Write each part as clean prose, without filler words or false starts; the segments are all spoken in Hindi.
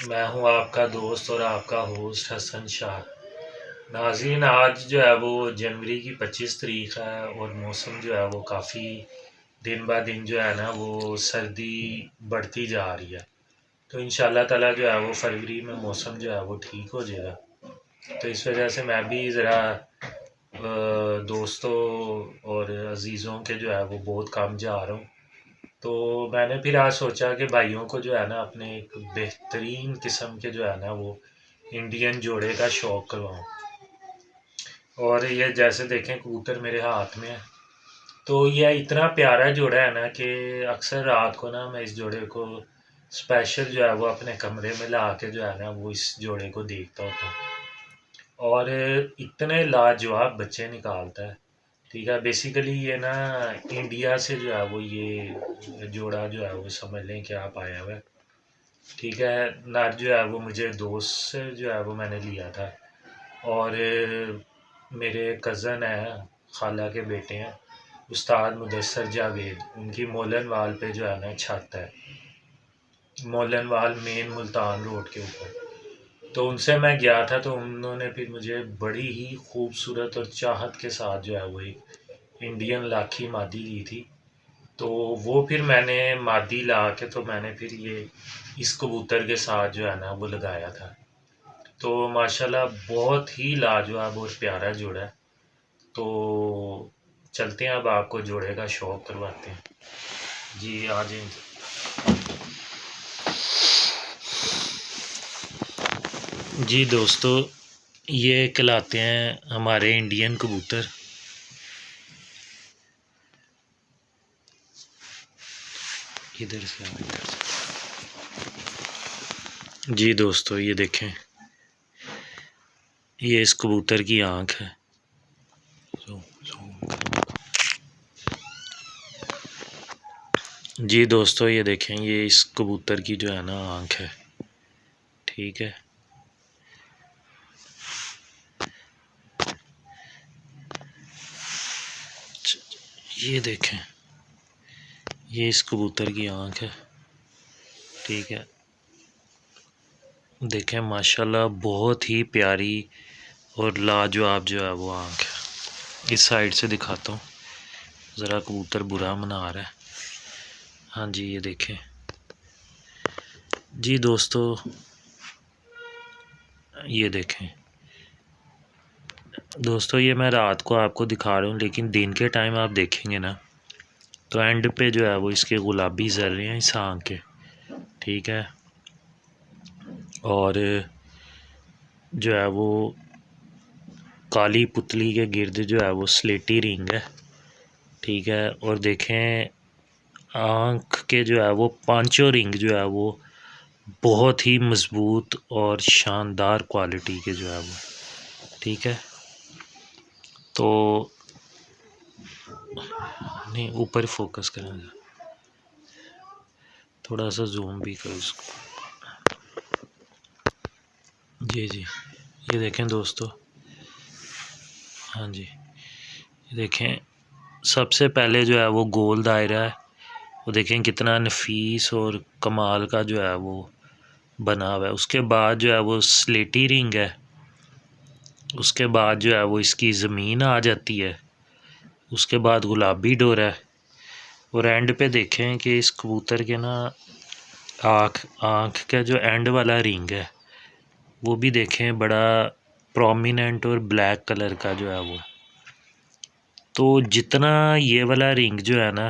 मैं हूं आपका दोस्त और आपका होस्ट हसन शाह। नाज़रीन, आज जो है वो जनवरी की 25 तारीख है और मौसम जो है वो काफ़ी दिन ब दिन जो है ना वो सर्दी बढ़ती जा रही है। तो इंशाल्लाह ताला जो है वो फरवरी में मौसम जो है वो ठीक हो जाएगा। तो इस वजह से मैं भी ज़रा दोस्तों और अज़ीज़ों के जो है वो बहुत कम जा रहा हूँ। तो मैंने फिर आज सोचा कि भाइयों को जो है ना अपने एक बेहतरीन किस्म के जो है ना वो इंडियन जोड़े का शौक़ करवाऊँ। और ये जैसे देखें कबूतर मेरे हाथ में है, तो यह इतना प्यारा जोड़ा है ना कि अक्सर रात को ना मैं इस जोड़े को स्पेशल जो है वो अपने कमरे में ला के जो है ना वो इस जोड़े को देखता होता हूँ। और इतने लाजवाब बच्चे निकालता है। ठीक है, बेसिकली ये ना इंडिया से जो है वो ये जोड़ा जो है वो समझ लें कि आप आया हुआ है। ठीक है, नर जो है वो मुझे दोस्त से जो है वो मैंने लिया था। और मेरे कज़न है, खाला के बेटे हैं, उस्ताद मुदस्सर जावेद, उनकी मोलन वाल पे जो है ना छत है, मोलन वाल मेन मुल्तान रोड के ऊपर। तो उनसे मैं गया था तो उन्होंने फिर मुझे बड़ी ही खूबसूरत और चाहत के साथ जो है वो एक इंडियन लाखी मादी दी थी। तो वो फिर मैंने मादी ला के तो मैंने फिर ये इस कबूतर के साथ जो है ना वो लगाया था। तो माशाल्लाह बहुत ही लाजवाब और प्यारा जोड़ा है। तो चलते हैं, अब आपको जोड़े का शौक़ करवाते हैं। जी आ जाए। जी दोस्तों, ये कहलाते हैं हमारे इंडियन कबूतर। इधर से जी दोस्तों, ये देखें, ये इस कबूतर की आँख है। जी दोस्तों, ये देखें, ये इस कबूतर की जो है ना आँख है। ठीक है, ये देखें, ये इस कबूतर की आँख है। ठीक है, देखें माशाल्लाह बहुत ही प्यारी और लाजवाब जो है वो आँख है। इस साइड से दिखाता हूँ, ज़रा कबूतर बुरा मना रहा है। हाँ जी, ये देखें जी दोस्तों, ये देखें दोस्तों, ये मैं रात को आपको दिखा रहा हूँ, लेकिन दिन के टाइम आप देखेंगे ना तो एंड पे जो है वो इसके गुलाबी ज़र्रे हैं इस आँख के। ठीक है, और जो है वो काली पुतली के गिर्द जो है वो स्लेटी रिंग है। ठीक है, और देखें आँख के जो है वो पांचों रिंग जो है वो बहुत ही मज़बूत और शानदार क्वालिटी के जो है वो। ठीक है, तो नहीं, ऊपर फोकस करेंगे, थोड़ा सा जूम भी करो इसको। जी जी, ये देखें दोस्तों, हाँ जी, ये देखें, सबसे पहले जो है वो गोल दायरा है, वो देखें कितना नफीस और कमाल का जो है वो बना हुआ है। उसके बाद जो है वो स्लेटी रिंग है, उसके बाद जो है वो इसकी ज़मीन आ जाती है, उसके बाद गुलाबी डोर है, और एंड पे देखें कि इस कबूतर के ना आँख का जो एंड वाला रिंग है वो भी देखें बड़ा प्रोमिनेंट और ब्लैक कलर का जो है वो। तो जितना ये वाला रिंग जो है ना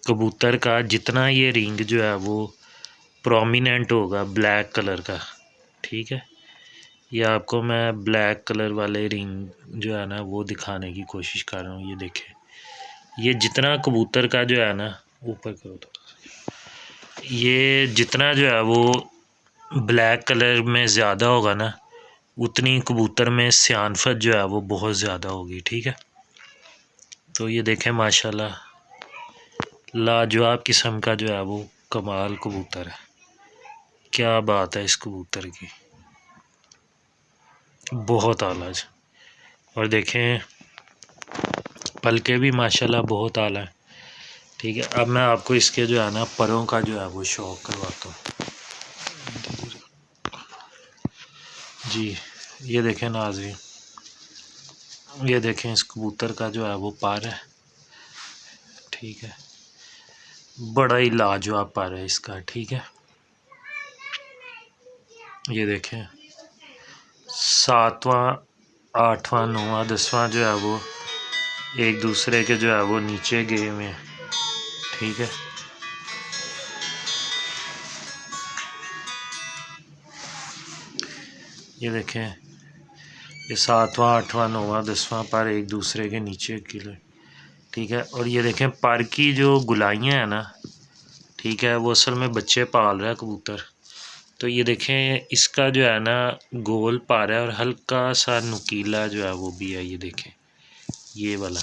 कबूतर का, जितना ये रिंग जो है वो प्रोमिनेंट होगा ब्लैक कलर का, ठीक है, ये आपको मैं ब्लैक कलर वाले रिंग जो है ना वो दिखाने की कोशिश कर रहा हूँ। ये देखें, ये जितना कबूतर का जो है ना, ऊपर करो तो, ये जितना जो है वो ब्लैक कलर में ज़्यादा होगा ना उतनी कबूतर में सियानफत जो है वो बहुत ज़्यादा होगी। ठीक है, तो ये देखें माशाल्लाह लाजवाब किस्म का जो है वो कमाल कबूतर है। क्या बात है इस कबूतर की, बहुत आला। और देखें पलके भी माशाल्लाह बहुत आला है। ठीक है, अब मैं आपको इसके जो है ना परों का जो है वो शौक़ करवाता हूँ। जी ये देखें नाज़रीन, ये देखें इस कबूतर का जो है वो पर है, ठीक है, बड़ा ही लाजवाब पर है इसका, ठीक है। ये देखें 7वां 8वां 9वां 10वां जो है वो एक दूसरे के जो है वो नीचे गए हुए हैं, ठीक है। ये देखें ये 7वां 8वां 9वां 10वां पर एक दूसरे के नीचे गिरे, ठीक है। और ये देखें पर की जो गुलाइयाँ हैं ना, ठीक है, वो असल में बच्चे पाल रहा है कबूतर। तो ये देखें इसका जो है ना गोल पर है और हल्का सा नुकीला जो है वो भी है, ये देखें ये वाला,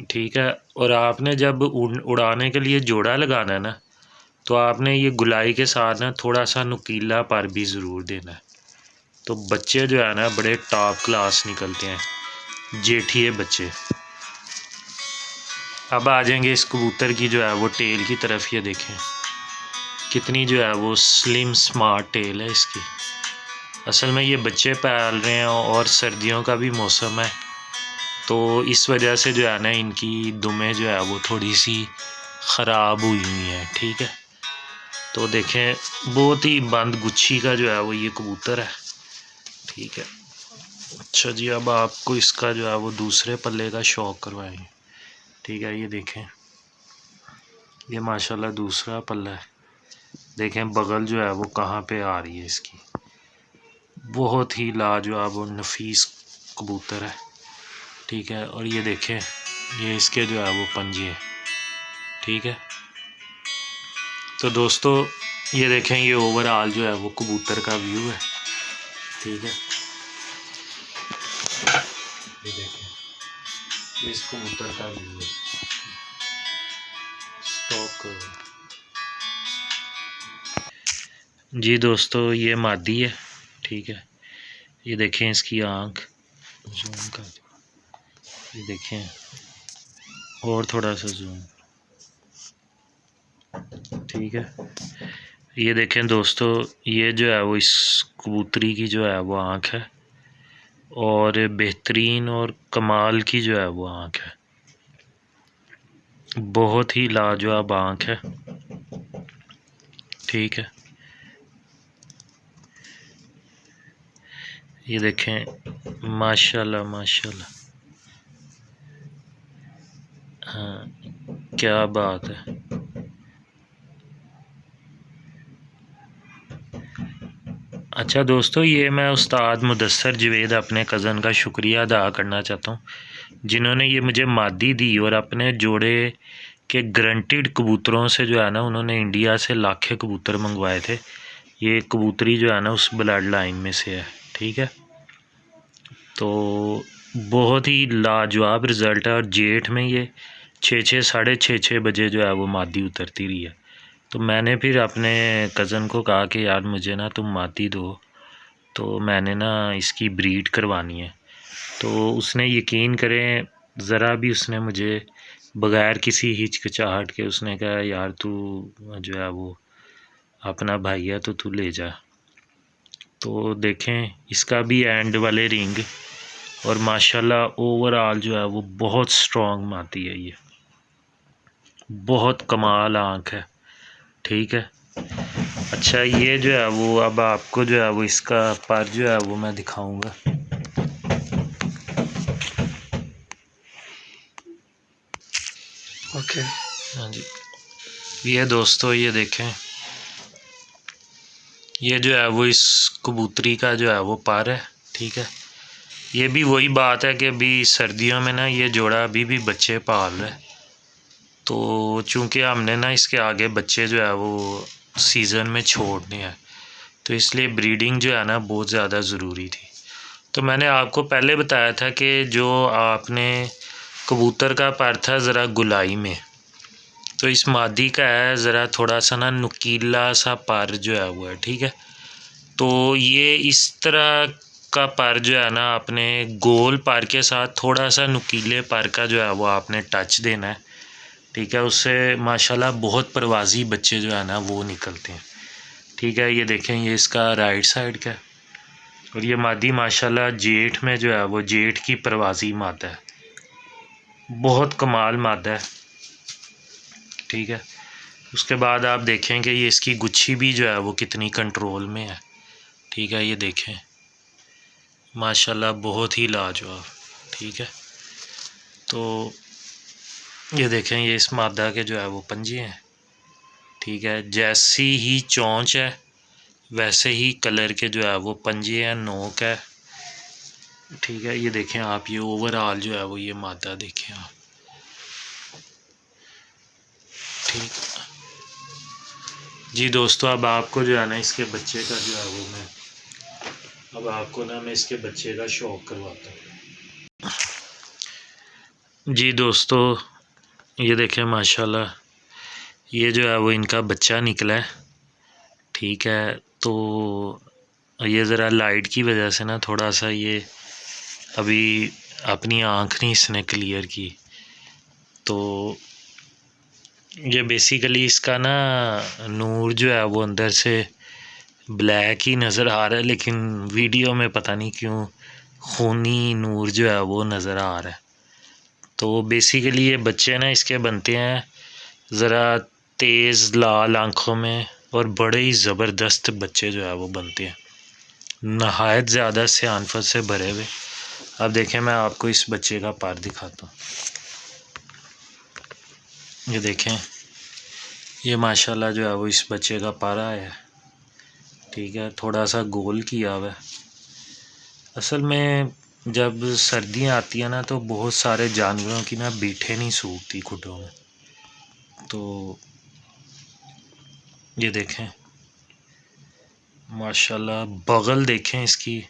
ठीक है। और आपने जब उड़ाने के लिए जोड़ा लगाना है ना, तो आपने ये गुलाई के साथ ना थोड़ा सा नुकीला पर भी ज़रूर देना है, तो बच्चे जो है ना बड़े टॉप क्लास निकलते हैं, जेठिए बच्चे। अब आ जाएंगे इस कबूतर की जो है वो टेल की तरफ। ये देखें कितनी जो है वो स्लिम स्मार्ट टेल है इसकी। असल में ये बच्चे पाल रहे हैं और सर्दियों का भी मौसम है, तो इस वजह से जो है ना इनकी दुमें जो है वो थोड़ी सी ख़राब हुई हुई हैं, ठीक है। तो देखें बहुत ही बंद गुच्छी का जो है वो ये कबूतर है, ठीक है। अच्छा जी, अब आपको इसका जो है वो दूसरे पल्ले का शौक करवाएंगे, ठीक है। ये देखें ये माशाल्लाह दूसरा पल्ला है, देखें बगल जो है वो कहाँ पे आ रही है इसकी, बहुत ही लाजवाब और नफीस कबूतर है, ठीक है। और ये देखें ये इसके जो है वो पंजे, ठीक है। तो दोस्तों ये देखें ये ओवरऑल जो है वो कबूतर का व्यू है, ठीक है। ये देखें इस कबूतर का व्यू है, स्टॉक जी दोस्तों, ये मादी है, ठीक है। ये देखें इसकी आँख जूम कर, ये देखें और थोड़ा सा जूम, ठीक है। ये देखें दोस्तों ये जो है वो इस कबूतरी की जो है वो आँख है, और बेहतरीन और कमाल की जो है वो आँख है, बहुत ही लाजवाब आँख है, ठीक है। ये देखें माशाल्लाह माशाल्लाह, हाँ क्या बात है। अच्छा दोस्तों, ये मैं उस्ताद मुदस्सर जवेद अपने कज़न का शुक्रिया अदा करना चाहता हूँ, जिन्होंने ये मुझे मादी दी और अपने जोड़े के ग्रंटेड कबूतरों से जो है ना उन्होंने इंडिया से लाखे कबूतर मंगवाए थे। ये कबूतरी जो है ना उस ब्लड लाइन में से है, ठीक है। तो बहुत ही लाजवाब रिज़ल्ट है, और जेठ में ये 6 साढ़े 6 बजे जो है वो मादी उतरती रही है। तो मैंने फिर अपने कज़न को कहा कि यार मुझे ना तुम मादी दो, तो मैंने ना इसकी ब्रीड करवानी है। तो उसने यकीन करें ज़रा भी उसने मुझे बग़ैर किसी हिचकिचाहट के उसने कहा यार तू जो है वो अपना भाई है तो तू ले जा। तो देखें इसका भी एंड वाले रिंग, और माशाल्लाह ओवरऑल जो है वो बहुत स्ट्रॉन्ग मादी है, ये बहुत कमाल आँख है, ठीक है। अच्छा ये जो है वो अब आपको जो है वो इसका पर जो है वो मैं दिखाऊंगा। ओके हाँ जी, ये दोस्तों ये देखें ये जो है वो इस कबूतरी का जो है वो पर है, ठीक है। ये भी वही बात है कि अभी सर्दियों में ना ये जोड़ा अभी भी बच्चे पाल रहा है, तो चूँकि हमने ना इसके आगे बच्चे जो है वो सीज़न में छोड़ने हैं, तो इसलिए ब्रीडिंग जो है ना बहुत ज़्यादा ज़रूरी थी। तो मैंने आपको पहले बताया था कि जो आपने कबूतर का पर था ज़रा गुलाई में, तो इस मादी का है ज़रा थोड़ा सा ना नुकीला सा पर जो है वो है, ठीक है। तो ये इस तरह का पर जो है ना आपने गोल पर के साथ थोड़ा सा नुकीले पर का जो है वो आपने टच देना है, ठीक है। उससे माशाल्लाह बहुत परवाज़ी बच्चे जो है ना वो निकलते हैं, ठीक है। ये देखें ये इसका राइट साइड का, और ये मादी माशाल्लाह जेठ में जो है वो जेठ की परवाज़ी मादा है, बहुत कमाल मादा है। ठीक है, उसके बाद आप देखें कि ये इसकी गुच्छी भी जो है वो कितनी कंट्रोल में है। ठीक है, ये देखें माशाल्लाह बहुत ही लाजवाब। ठीक है, तो ये देखें ये इस मादा के जो है वो पंजे हैं। ठीक है, जैसी ही चोंच है वैसे ही कलर के जो है वो पंजे हैं, नोक है। ठीक है, ये देखें आप, ये ओवरऑल जो है वो ये मादा देखें आप। ठीक जी दोस्तों, अब आपको जो है ना इसके बच्चे का जो है वो मैं इसके बच्चे का शौक करवाता हूँ। जी दोस्तों, ये देखें माशाल्लाह ये जो है वो इनका बच्चा निकला है। ठीक है, तो ये ज़रा लाइट की वजह से ना थोड़ा सा ये अभी अपनी आँख नहीं इसने क्लियर की, तो ये बेसिकली इसका ना नूर जो है वो अंदर से ब्लैक ही नज़र आ रहा है, लेकिन वीडियो में पता नहीं क्यों खूनी नूर जो है वो नज़र आ रहा है। तो बेसिकली ये बच्चे ना इसके बनते हैं ज़रा तेज़ लाल आँखों में, और बड़े ही ज़बरदस्त बच्चे जो है वो बनते हैं, नहायत ज़्यादा सियानफत से भरे हुए। अब देखें मैं आपको इस बच्चे का पार दिखाता हूँ। ये देखें ये माशाल्लाह जो है वो इस बच्चे का पारा है। ठीक है, थोड़ा सा गोल किया हुआ है। असल में जब सर्दियाँ आती हैं ना तो बहुत सारे जानवरों की ना बीठे नहीं सूखती खुटों में। तो ये देखें माशाल्लाह, बगल देखें इसकी,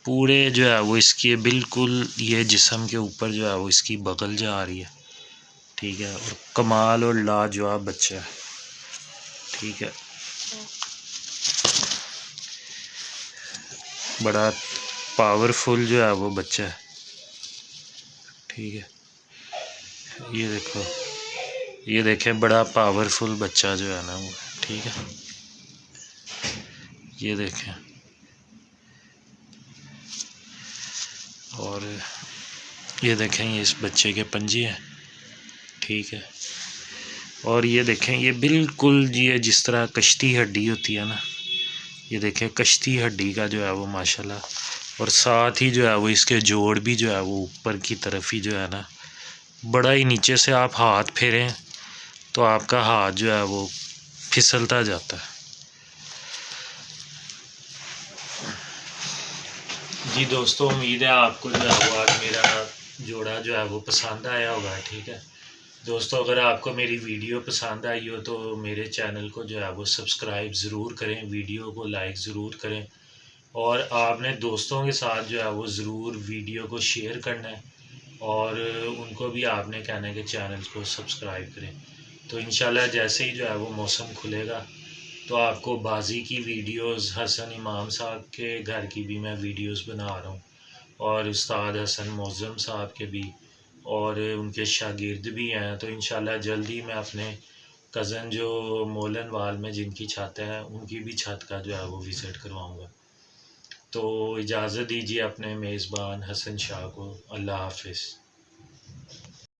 पूरे जो है वो इसकी बिल्कुल ये जिस्म के ऊपर जो है वो इसकी बगल जा रही है। ठीक है, और कमाल और लाजवाब बच्चा है। ठीक है, बड़ा पावरफुल जो है वो बच्चा है। ठीक है, ये देखो, ये देखें बड़ा पावरफुल बच्चा जो है ना वो। ठीक है, ये देखें, और ये देखें ये इस बच्चे के पंजे हैं। ठीक है, और ये देखें ये बिल्कुल ये जिस तरह कश्ती हड्डी होती है ना, ये देखें कश्ती हड्डी का जो है वो माशाल्लाह, और साथ ही जो है वो इसके जोड़ भी जो है वो ऊपर की तरफ ही जो है ना, बड़ा ही नीचे से आप हाथ फेरें तो आपका हाथ जो है वो फिसलता जाता है। जी दोस्तों, उम्मीद है आपको जो है वो आज मेरा जोड़ा जो है वो पसंद आया होगा। ठीक है दोस्तों, अगर आपको मेरी वीडियो पसंद आई हो तो मेरे चैनल को जो है वो सब्सक्राइब ज़रूर करें, वीडियो को लाइक ज़रूर करें, और आपने दोस्तों के साथ जो है वो ज़रूर वीडियो को शेयर करना है, और उनको भी आपने कहना है कि चैनल को सब्सक्राइब करें। तो इंशाल्लाह जैसे ही जो है वो मौसम खुलेगा तो आपको बाजी की वीडियोस, हसन इमाम साहब के घर की भी मैं वीडियोस बना रहा हूँ, और उस्ताद हसन मौज़म साहब के भी, और उनके शागिर्द भी हैं। तो इंशाल्लाह जल्दी मैं अपने कज़न जो मोलन वाल में जिनकी छत है उनकी भी छत का जो है वो विज़िट करवाऊँगा। तो इजाज़त दीजिए अपने मेज़बान हसन शाह को। अल्लाह हाफ़िज़।